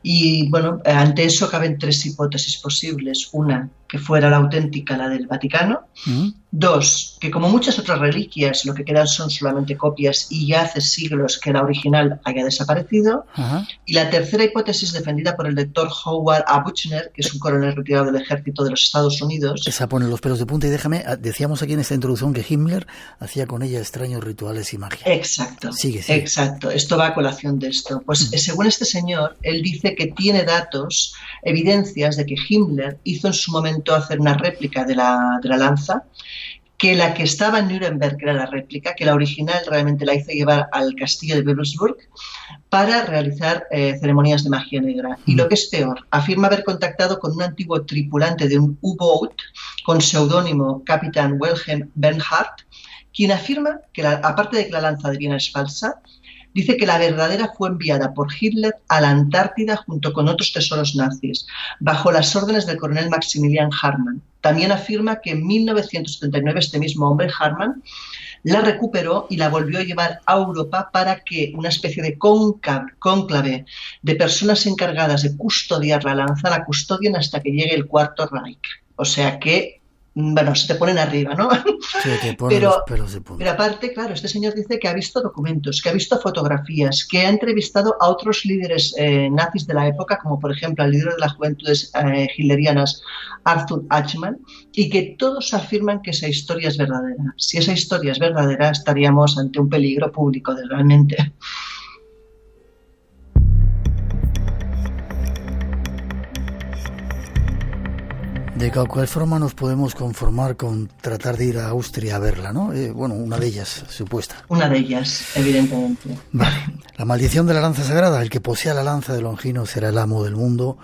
Y bueno, ante eso caben 3 hipótesis posibles. Una, que fuera la auténtica, la del Vaticano. 2, que como muchas otras reliquias, lo que quedan son solamente copias y ya hace siglos que la original haya desaparecido. Y la tercera hipótesis, defendida por el doctor Howard A. Buchner, que es un coronel retirado del ejército de los Estados Unidos. Esa pone los pelos de punta. Y déjame, decíamos aquí en esta introducción que Himmler hacía con ella extraños rituales y magia. Exacto. Sigue. Exacto. Esto va a colación de esto. Pues según este señor, él dice que tiene datos, evidencias de que Himmler hizo en su momento hacer una réplica de la lanza, que la que estaba en Nuremberg era la réplica, que la original realmente la hizo llevar al castillo de Wilhelmsburg para realizar ceremonias de magia negra. Y lo que es peor, afirma haber contactado con un antiguo tripulante de un U-Boat con seudónimo Capitán Wilhelm Bernhardt, quien afirma que, aparte de que la lanza de Viena es falsa, dice que la verdadera fue enviada por Hitler a la Antártida junto con otros tesoros nazis, bajo las órdenes del coronel Maximilian Hartmann. También afirma que en 1979 este mismo hombre, Hartmann, la recuperó y la volvió a llevar a Europa para que una especie de cónclave de personas encargadas de custodiar la lanza la custodien hasta que llegue el Cuarto Reich. O sea que, bueno, se te ponen arriba, ¿no? Sí, te ponen los pelos de punta. Pero aparte, claro, este señor dice que ha visto documentos, que ha visto fotografías, que ha entrevistado a otros líderes nazis de la época, como por ejemplo al líder de las juventudes hitlerianas, Arthur Eichmann, y que todos afirman que esa historia es verdadera. Si esa historia es verdadera, estaríamos ante un peligro público realmente. De cualquier forma nos podemos conformar con tratar de ir a Austria a verla, ¿no? Bueno, una de ellas, supuesta. Una de ellas, evidentemente. Vale. La maldición de la lanza sagrada. El que posea la lanza de Longinos será el amo del mundo.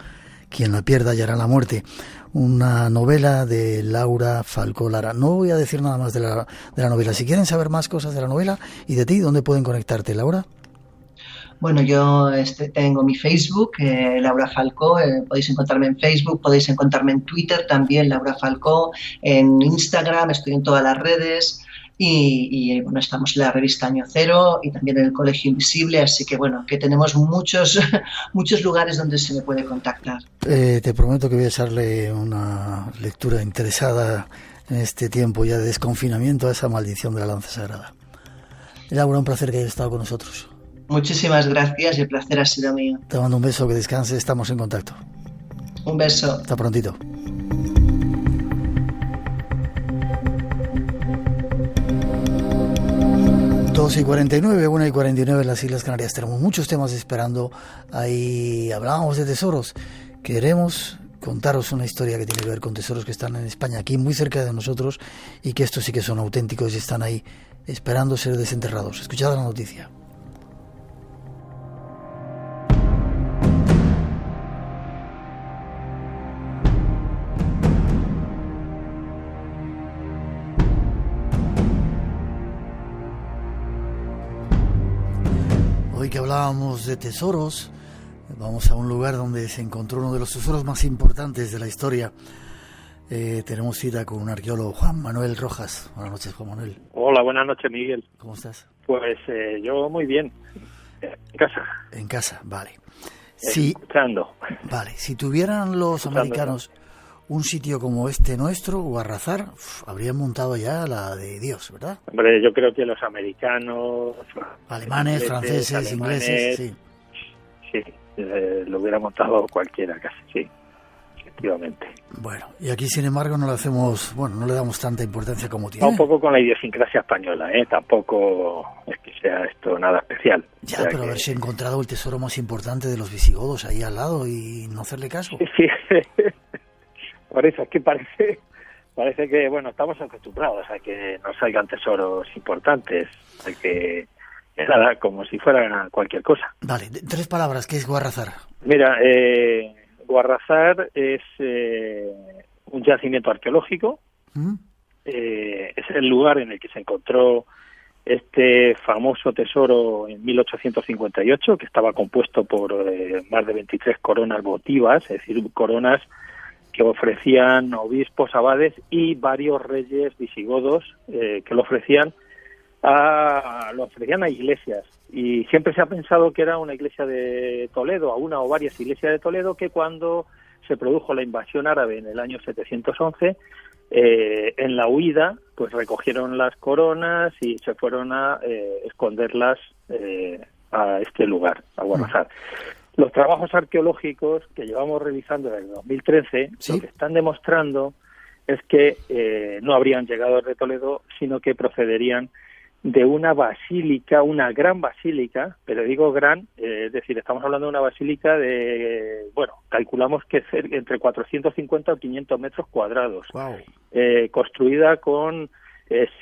Quien la pierda hallará la muerte. Una novela de Laura Falcó Lara. No voy a decir nada más de la novela. Si quieren saber más cosas de la novela y de ti, ¿dónde pueden conectarte, Laura? Bueno, yo tengo mi Facebook, Laura Falcó, podéis encontrarme en Facebook, podéis encontrarme en Twitter también, Laura Falcó, en Instagram, estoy en todas las redes y bueno, estamos en la revista Año Cero y también en el Colegio Invisible, así que bueno, que tenemos muchos lugares donde se me puede contactar. Te prometo que voy a echarle una lectura interesada en este tiempo ya de desconfinamiento a esa maldición de la lanza sagrada. Laura, un placer que hayas estado con nosotros. Muchísimas gracias y el placer ha sido mío. Te mando un beso, que descanses, estamos en contacto. Un beso. Hasta prontito. Dos y 49, 1 y 49 en las Islas Canarias. Tenemos muchos temas esperando. Ahí hablábamos de tesoros. Queremos contaros una historia que tiene que ver con tesoros que están en España, aquí muy cerca de nosotros, y que estos sí que son auténticos y están ahí esperando ser desenterrados. Escuchad la noticia. Hoy que hablábamos de tesoros, vamos a un lugar donde se encontró uno de los tesoros más importantes de la historia. Tenemos cita con un arqueólogo, Juan Manuel Rojas. Buenas noches, Juan Manuel. Hola, buenas noches, Miguel. ¿Cómo estás? Pues yo muy bien. En casa. En casa, vale. Escuchando. Vale, si tuvieran los americanos un sitio como este nuestro, Guarrazar, habrían montado ya la de Dios, ¿verdad? Hombre, yo creo que los americanos... Alemanes, franceses, ingleses, sí. Sí, lo hubiera montado cualquiera casi, sí, efectivamente. Bueno, y aquí sin embargo no le hacemos, no le damos tanta importancia como tiene. Un poco con la idiosincrasia española, tampoco es que sea esto nada especial. Ya, pero haberse encontrado el tesoro más importante de los visigodos ahí al lado y no hacerle caso. Sí. Por eso es que Parece que, bueno, estamos acostumbrados a que nos salgan tesoros importantes, a que nada, como si fuera cualquier cosa. Vale, 3 palabras, ¿qué es Guarrazar? Mira, Guarrazar es un yacimiento arqueológico, es el lugar en el que se encontró este famoso tesoro en 1858, que estaba compuesto por más de 23 coronas votivas, es decir, coronas que ofrecían obispos, abades y varios reyes visigodos que lo ofrecían a iglesias. Y siempre se ha pensado que era una iglesia de Toledo, a una o varias iglesias de Toledo, que cuando se produjo la invasión árabe en el año 711, en la huida, pues recogieron las coronas y se fueron a esconderlas a este lugar, a Guarrazar. Los trabajos arqueológicos que llevamos realizando desde el 2013, ¿sí?, lo que están demostrando es que no habrían llegado de Toledo, sino que procederían de una basílica, una gran basílica, pero digo gran, es decir, estamos hablando de una basílica de, bueno, calculamos que entre 450 o 500 metros cuadrados, wow. Construida con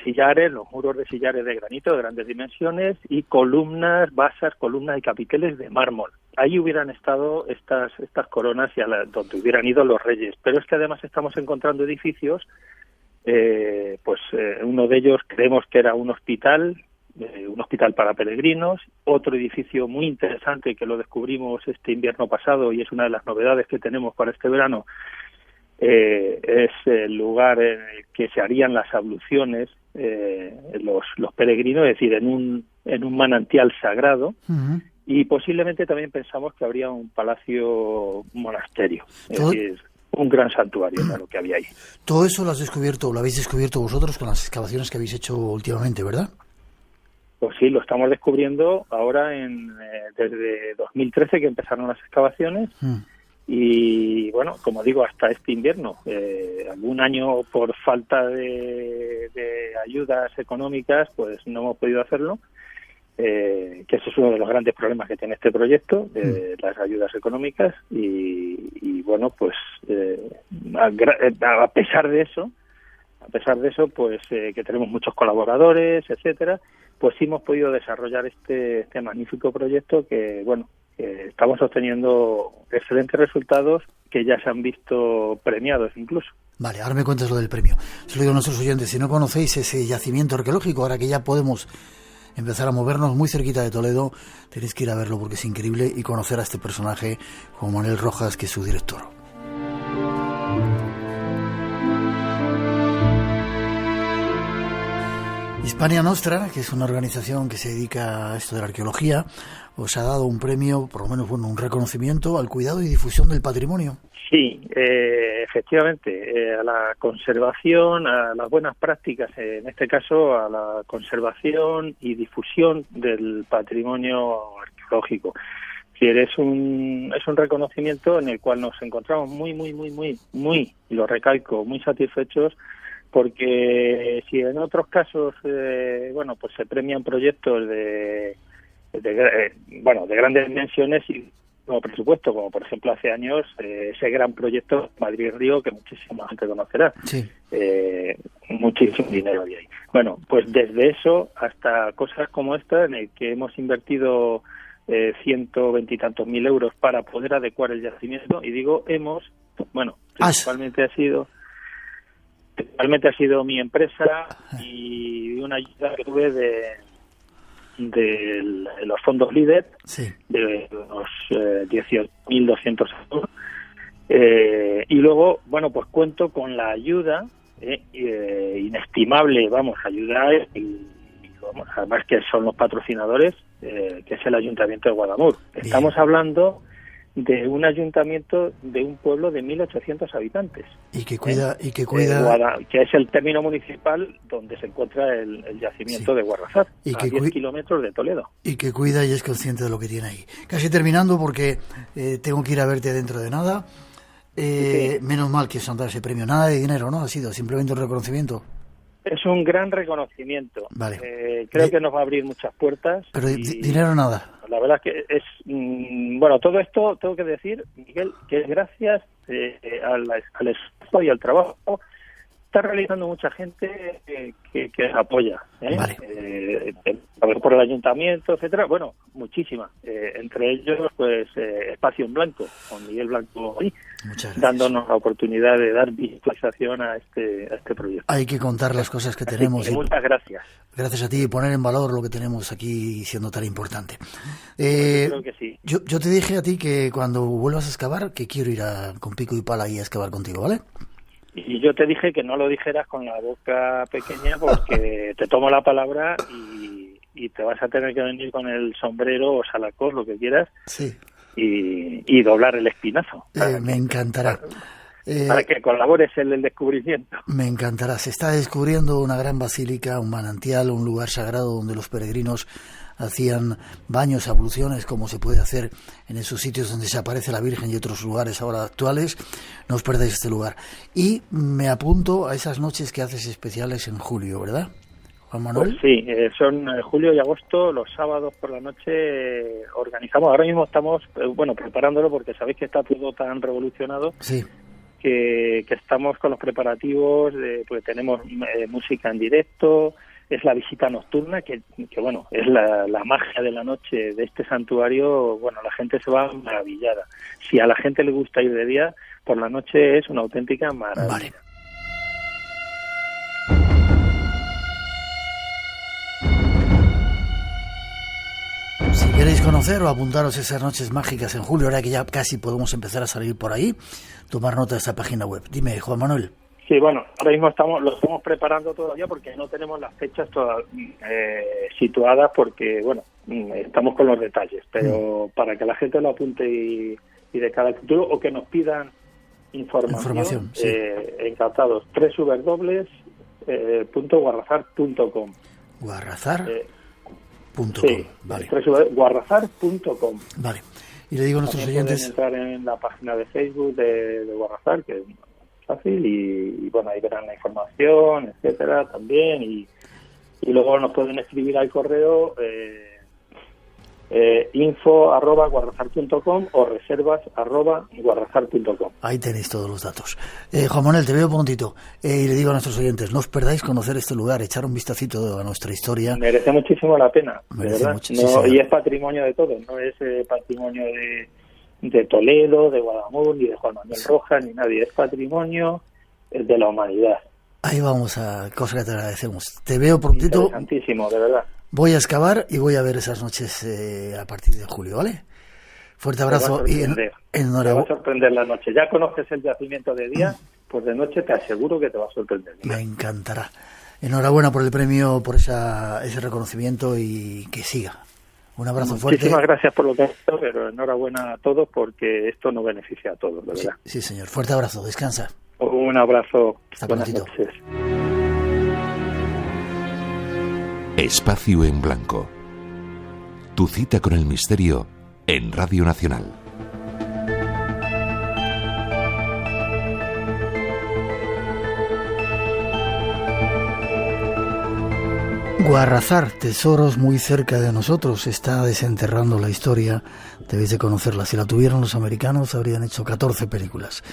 sillares, los muros de sillares de granito de grandes dimensiones y columnas, basas, columnas y capiteles de mármol. Ahí hubieran estado estas coronas y donde hubieran ido los reyes, pero es que además estamos encontrando edificios. Uno de ellos creemos que era un hospital para peregrinos. Otro edificio muy interesante que lo descubrimos este invierno pasado y es una de las novedades que tenemos para este verano, es el lugar en el que se harían las abluciones los peregrinos, es decir, en un manantial sagrado. Uh-huh. Y posiblemente también pensamos que habría un palacio monasterio, es decir, un gran santuario, era lo que había ahí. Todo eso lo habéis descubierto vosotros con las excavaciones que habéis hecho últimamente, ¿verdad? Pues sí, lo estamos descubriendo ahora desde 2013 que empezaron las excavaciones. Y bueno, como digo, hasta este invierno. Algún año por falta de ayudas económicas, pues no hemos podido hacerlo. Que ese es uno de los grandes problemas que tiene este proyecto, las ayudas económicas, y bueno, pues a pesar de eso, pues que tenemos muchos colaboradores, etcétera, pues sí hemos podido desarrollar este magnífico proyecto que, bueno, estamos obteniendo excelentes resultados que ya se han visto premiados incluso. Vale, ahora me cuentas lo del premio. Se lo digo a nuestros oyentes, si no conocéis ese yacimiento arqueológico, ahora que ya podemos empezar a movernos muy cerquita de Toledo, tenéis que ir a verlo porque es increíble y conocer a este personaje como Manuel Rojas, que es su director. Hispania Nostra, que es una organización que se dedica a esto de la arqueología, os ha dado un premio, por lo menos un reconocimiento al cuidado y difusión del patrimonio. Sí, efectivamente, a la conservación, a las buenas prácticas, en este caso a la conservación y difusión del patrimonio arqueológico. Es un reconocimiento en el cual nos encontramos muy, y lo recalco, muy satisfechos, porque si en otros casos, pues se premian proyectos de grandes dimensiones y como presupuesto, como por ejemplo hace años ese gran proyecto Madrid-Río que muchísima gente conocerá. Sí. Muchísimo dinero había ahí. Bueno, pues desde eso hasta cosas como esta, en el que hemos invertido 120 y tantos mil euros para poder adecuar el yacimiento, y digo principalmente ha sido mi empresa y una ayuda que tuve de los fondos LEADER, sí, de los 18.200 euros. Y luego, pues cuento con la ayuda inestimable, ayuda, además que son los patrocinadores, que es el Ayuntamiento de Guadamur. Bien. Estamos hablando de un ayuntamiento de un pueblo de 1.800 habitantes. Y que cuida... que es el término municipal donde se encuentra el yacimiento, sí, de Guarrazar, a 10 kilómetros de Toledo. Y que cuida y es consciente de lo que tiene ahí. Casi terminando, porque tengo que ir a verte dentro de nada. Sí. Menos mal que os han dado ese premio. Nada de dinero, ¿no? Ha sido simplemente un reconocimiento. Es un gran reconocimiento. Vale. Creo que nos va a abrir muchas puertas. Pero dinero nada. La verdad es que es... todo esto tengo que decir, Miguel, que es gracias al esfuerzo y al trabajo está realizando mucha gente que apoya, Vale. Por el ayuntamiento, etcétera. Bueno, muchísimas. Entre ellos, pues Espacio en Blanco, con Miguel Blanco ahí, dándonos la oportunidad de dar visualización a este proyecto. Hay que contar las cosas que tenemos. Muchas gracias. Gracias a ti y poner en valor lo que tenemos aquí siendo tan importante. Creo que sí. Yo te dije a ti que cuando vuelvas a excavar, que quiero ir con pico y pala y a excavar contigo, ¿vale? Y yo te dije que no lo dijeras con la boca pequeña porque te tomo la palabra y te vas a tener que venir con el sombrero o salacón, lo que quieras, sí, y doblar el espinazo. Me encantará. Para que colabores en el descubrimiento. Me encantará. Se está descubriendo una gran basílica, un manantial, un lugar sagrado donde los peregrinos hacían baños, abluciones, como se puede hacer en esos sitios donde se aparece la Virgen y otros lugares ahora actuales. No os perdáis este lugar. Y me apunto a esas noches que haces especiales en julio, ¿verdad, Juan Manuel? Pues sí, son julio y agosto, los sábados por la noche organizamos. Ahora mismo estamos, preparándolo porque sabéis que está todo tan revolucionado. Sí. Que estamos con los preparativos, pues tenemos música en directo, es la visita nocturna, que bueno, es la magia de la noche de este santuario. Bueno, la gente se va maravillada. Si a la gente le gusta ir de día, por la noche es una auténtica maravilla. Vale. Si queréis conocer o apuntaros esas noches mágicas en julio, ahora que ya casi podemos empezar a salir por ahí, tomar nota de esta página web. Dime, Juan Manuel. Sí, bueno, ahora mismo lo estamos preparando todavía porque no tenemos las fechas todas situadas porque, bueno, estamos con los detalles, pero para que la gente lo apunte y de cara al futuro, o que nos pidan información sí. Encantados. www.guarrazar.com. Guarrazar. Sí, vale. Guarrazar.com. Vale. Y le digo a nuestros oyentes... Pueden entrar en la página de Facebook de Guarrazar, que es fácil, y bueno, ahí verán la información, etcétera, también, y luego nos pueden escribir al correo info@guarrazar.com o reservas@guarrazar.com. Ahí tenéis todos los datos. Juan Manuel, te veo prontito, y le digo a nuestros oyentes, no os perdáis conocer este lugar, echar un vistacito a nuestra historia. Merece muchísimo la pena, merece ¿verdad? Y es patrimonio de todos, no es patrimonio de Toledo, de Guadamur, ni de Juan Manuel Rojas, ni nadie, es patrimonio de la humanidad. Ahí vamos a cosas que te agradecemos. Te veo prontito. Interesantísimo, de verdad. Voy a excavar y voy a ver esas noches a partir de julio, ¿vale? Fuerte abrazo y enhorabuena. Te va a sorprender la noche. Ya conoces el yacimiento de día, pues de noche te aseguro que te va a sorprender. Me encantará. Enhorabuena por el premio, por ese reconocimiento y que siga. Un abrazo fuerte. Muchísimas gracias por lo que has hecho, pero enhorabuena a todos porque esto nos beneficia a todos, de verdad. Sí, señor. Fuerte abrazo. Descansa. Un abrazo. Hasta Buenas prontito. noches. Espacio en Blanco. Tu cita con el misterio en Radio Nacional. Guarrazar, tesoros muy cerca de nosotros, está desenterrando la historia, debéis de conocerla. Si la tuvieran los americanos habrían hecho 14 películas.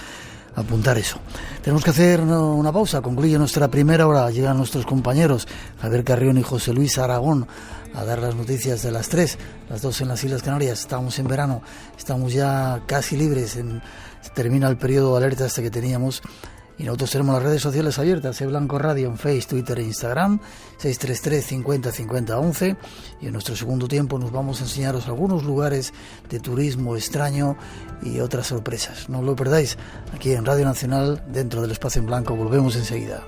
Apuntar eso. Tenemos que hacer una pausa, concluye nuestra primera hora, llegan nuestros compañeros Javier Carrión y José Luis Aragón a dar las noticias de las 3, las 2 en las Islas Canarias. Estamos en verano, estamos ya casi libres, termina el periodo de alerta que teníamos. Y nosotros tenemos las redes sociales abiertas, Blanco Radio en Facebook, Twitter e Instagram, 633 50 50 11. Y en nuestro segundo tiempo nos vamos a enseñaros algunos lugares de turismo extraño y otras sorpresas. No os lo perdáis, aquí en Radio Nacional, dentro del Espacio en Blanco. Volvemos enseguida.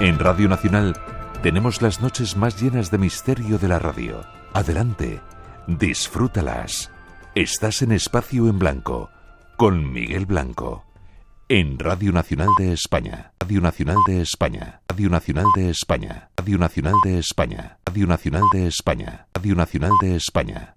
En Radio Nacional tenemos las noches más llenas de misterio de la radio. Adelante, disfrútalas. Estás en Espacio en Blanco, con Miguel Blanco, en Radio Nacional de España. Radio Nacional de España. Radio Nacional de España. Radio Nacional de España. Radio Nacional de España. Radio Nacional de España.